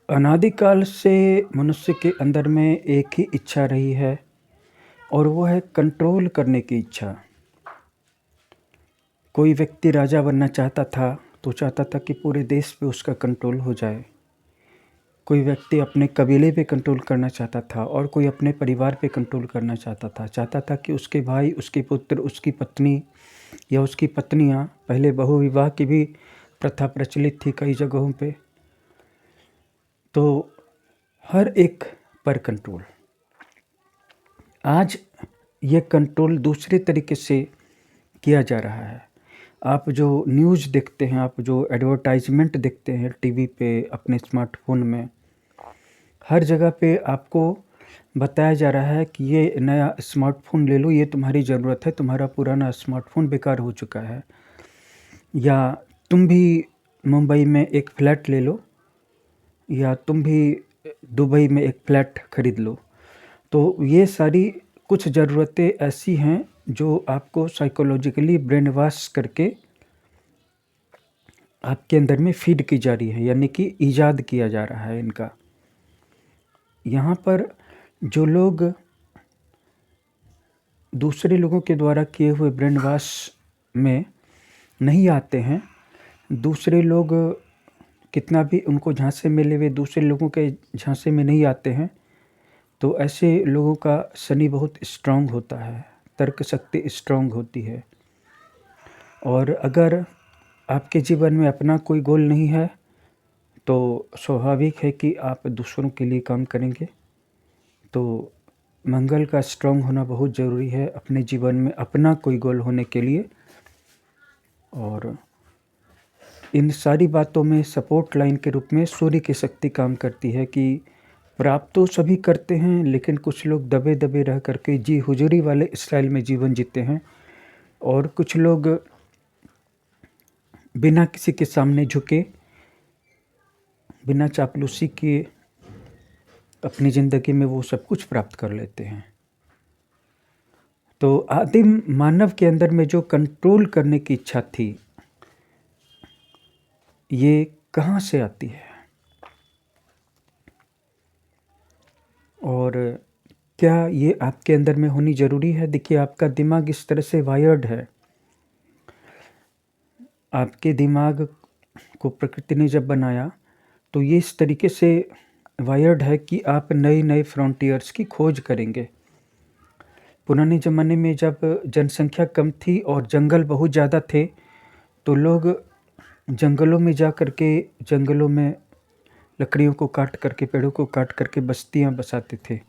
अनादिकाल से मनुष्य के अंदर में एक ही इच्छा रही है और वो है कंट्रोल करने की इच्छा। कोई व्यक्ति राजा बनना चाहता था तो चाहता था कि पूरे देश पे उसका कंट्रोल हो जाए। कोई व्यक्ति अपने कबीले पे कंट्रोल करना चाहता था और कोई अपने परिवार पे कंट्रोल करना चाहता था। चाहता था कि उसके भाई, उसके पुत्र, उसकी पत्नी या उसकी पत्नियाँ, पहले बहुविवाह की भी प्रथा प्रचलित थी कई जगहों पे, तो हर एक पर कंट्रोल। आज ये कंट्रोल दूसरे तरीके से किया जा रहा है। आप जो न्यूज़ देखते हैं, आप जो एडवर्टाइजमेंट देखते हैं टीवी पे, अपने स्मार्टफ़ोन में, हर जगह पे आपको बताया जा रहा है कि ये नया स्मार्टफ़ोन ले लो, ये तुम्हारी ज़रूरत है, तुम्हारा पुराना स्मार्टफ़ोन बेकार हो चुका है। या तुम भी मुंबई में एक फ्लैट ले लो, या तुम भी दुबई में एक फ्लैट खरीद लो। तो ये सारी कुछ ज़रूरतें ऐसी हैं जो आपको साइकोलॉजिकली ब्रेन वॉश करके आपके अंदर में फीड की जा रही है, यानी कि ईजाद किया जा रहा है इनका। यहाँ पर जो लोग दूसरे लोगों के द्वारा किए हुए ब्रेन वॉश में नहीं आते हैं, दूसरे लोग कितना भी उनको झांसे में ले, वे दूसरे लोगों के झांसे में नहीं आते हैं, तो ऐसे लोगों का शनि बहुत स्ट्रांग होता है, तर्क शक्ति स्ट्रांग होती है। और अगर आपके जीवन में अपना कोई गोल नहीं है तो स्वाभाविक है कि आप दूसरों के लिए काम करेंगे। तो मंगल का स्ट्रांग होना बहुत ज़रूरी है अपने जीवन में अपना कोई गोल होने के लिए। और इन सारी बातों में सपोर्ट लाइन के रूप में सूर्य की शक्ति काम करती है कि प्राप्त तो सभी करते हैं, लेकिन कुछ लोग दबे दबे रह करके जी हुजूरी वाले स्टाइल में जीवन जीते हैं, और कुछ लोग बिना किसी के सामने झुके, बिना चापलूसी के अपनी ज़िंदगी में वो सब कुछ प्राप्त कर लेते हैं। तो आदिम मानव के अंदर में जो कंट्रोल करने की इच्छा थी, ये कहाँ से आती है और क्या ये आपके अंदर में होनी ज़रूरी है? देखिए, आपका दिमाग इस तरह से वायर्ड है। आपके दिमाग को प्रकृति ने जब बनाया तो ये इस तरीके से वायर्ड है कि आप नए-नए फ्रंटियर्स की खोज करेंगे। पुराने ज़माने में जब जनसंख्या कम थी और जंगल बहुत ज़्यादा थे, तो लोग जंगलों में जा कर के जंगलों में लकड़ियों को काट करके, पेड़ों को काट करके बस्तियाँ बसाते थे।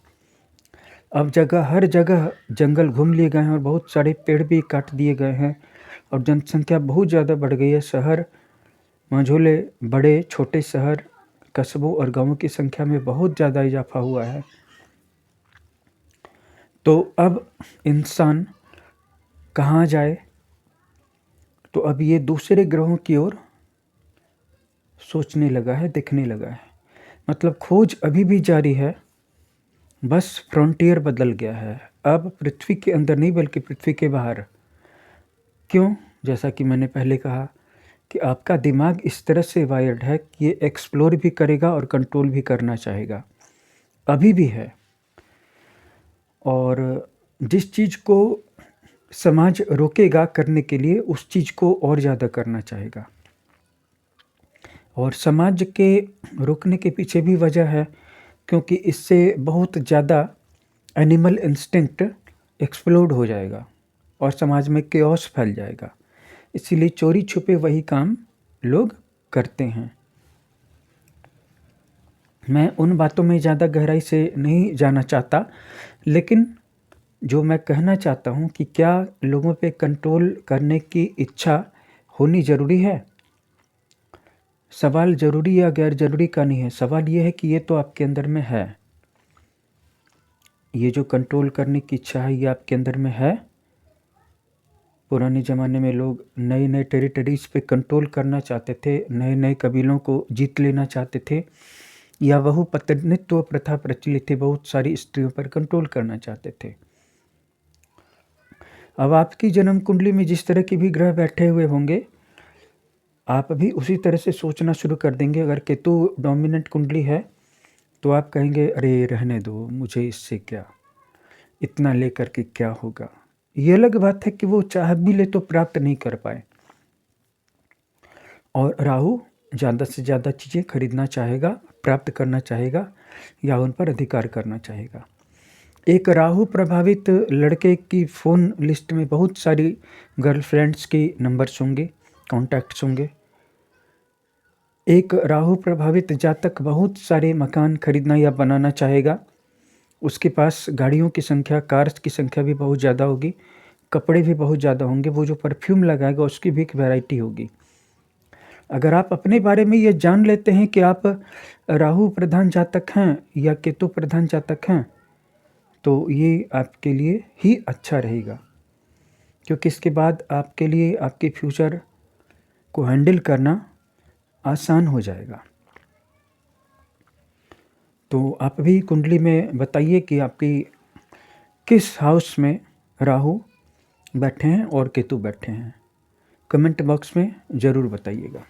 अब हर जगह जंगल घूम लिए गए हैं और बहुत सारे पेड़ भी काट दिए गए हैं और जनसंख्या बहुत ज़्यादा बढ़ गई है। शहर, मझोले, बड़े छोटे शहर, कस्बों और गाँवों की संख्या में बहुत ज़्यादा इजाफा हुआ है। तो अब इंसान कहाँ जाए? तो अब ये दूसरे ग्रहों की ओर सोचने लगा है, देखने लगा है। मतलब खोज अभी भी जारी है, बस फ्रंटियर बदल गया है। अब पृथ्वी के अंदर नहीं बल्कि पृथ्वी के बाहर। क्यों? जैसा कि मैंने पहले कहा कि आपका दिमाग इस तरह से वायर्ड है कि ये एक्सप्लोर भी करेगा और कंट्रोल भी करना चाहेगा, अभी भी है। और जिस चीज़ को समाज रोकेगा करने के लिए, उस चीज़ को और ज़्यादा करना चाहेगा। और समाज के रोकने के पीछे भी वजह है, क्योंकि इससे बहुत ज़्यादा एनिमल इंस्टिंक्ट एक्सप्लोड हो जाएगा और समाज में केओस फैल जाएगा। इसीलिए चोरी छुपे वही काम लोग करते हैं। मैं उन बातों में ज़्यादा गहराई से नहीं जाना चाहता, लेकिन जो मैं कहना चाहता हूँ कि क्या लोगों पे कंट्रोल करने की इच्छा होनी ज़रूरी है? सवाल ज़रूरी या गैर ज़रूरी का नहीं है, सवाल ये है कि ये तो आपके अंदर में है। ये जो कंट्रोल करने की इच्छा है, ये आपके अंदर में है। पुराने ज़माने में लोग नए-नए टेरिटरीज़ पे कंट्रोल करना चाहते थे, नए-नए कबीलों को जीत लेना चाहते थे, या बहुपत्नीत्व प्रथा प्रचलित थी, बहुत सारी स्त्रियों पर कंट्रोल करना चाहते थे। अब आपकी जन्म कुंडली में जिस तरह के भी ग्रह बैठे हुए होंगे, आप भी उसी तरह से सोचना शुरू कर देंगे। अगर केतु डोमिनेंट कुंडली है तो आप कहेंगे अरे रहने दो, मुझे इससे क्या, इतना लेकर के क्या होगा। ये अलग बात है कि वो चाह भी ले तो प्राप्त नहीं कर पाए। और राहु ज़्यादा से ज़्यादा चीज़ें खरीदना चाहेगा, प्राप्त करना चाहेगा या उन पर अधिकार करना चाहेगा। एक राहु प्रभावित लड़के की फ़ोन लिस्ट में बहुत सारी गर्लफ्रेंड्स के नंबर्स होंगे, कॉन्टैक्ट्स होंगे। एक राहु प्रभावित जातक बहुत सारे मकान खरीदना या बनाना चाहेगा। उसके पास गाड़ियों की संख्या, कार्स की संख्या भी बहुत ज़्यादा होगी, कपड़े भी बहुत ज़्यादा होंगे। वो जो परफ्यूम लगाएगा उसकी भी एक वैरायटी होगी। अगर आप अपने बारे में ये जान लेते हैं कि आप राहु प्रधान जातक हैं या केतु प्रधान जातक हैं, तो ये आपके लिए ही अच्छा रहेगा, क्योंकि इसके बाद आपके लिए आपके फ्यूचर को हैंडल करना आसान हो जाएगा। तो आप भी कुंडली में बताइए कि आपकी किस हाउस में राहु बैठे हैं और केतु बैठे हैं। कमेंट बॉक्स में ज़रूर बताइएगा।